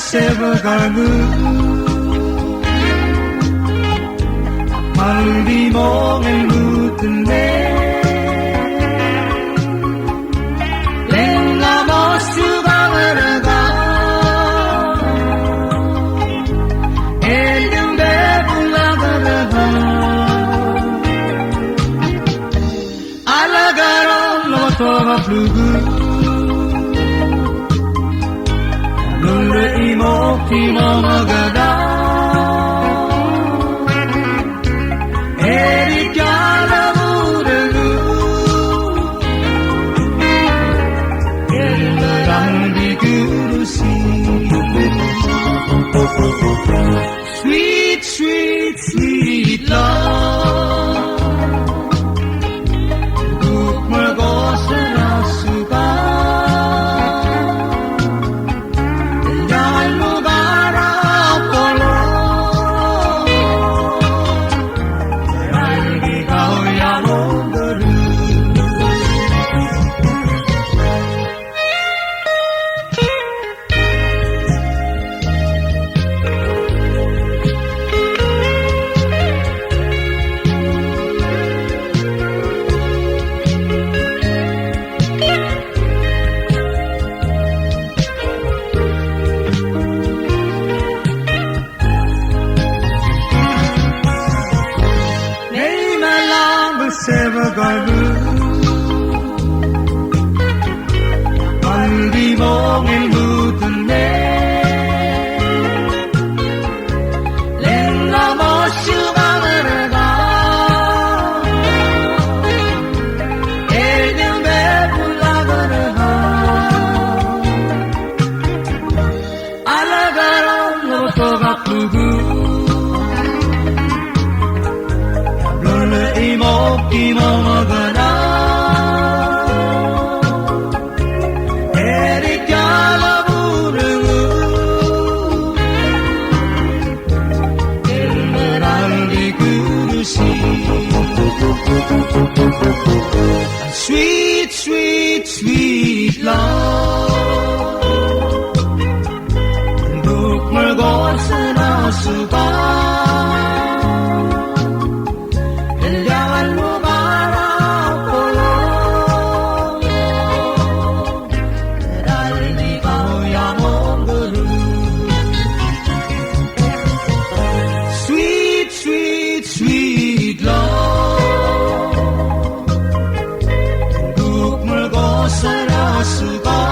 sevagargu mallimongel mutne lenga mosugaga elimbe bulagaga alagaro lotoga flugu Timamagada Erikala Murelu Erlarandi Gurusi Sweet, sweet, sweet love Gukmargosana Suga sevagargu mallimongel mutne lenga mosugaga elimbe bulagaga alagaro lotoga flugu Timamagada Erikala Murelu Erlarandi Gurusi Sweet, sweet, sweet love Gukmargosana Suga Sweet love, Gukmargosana Suga.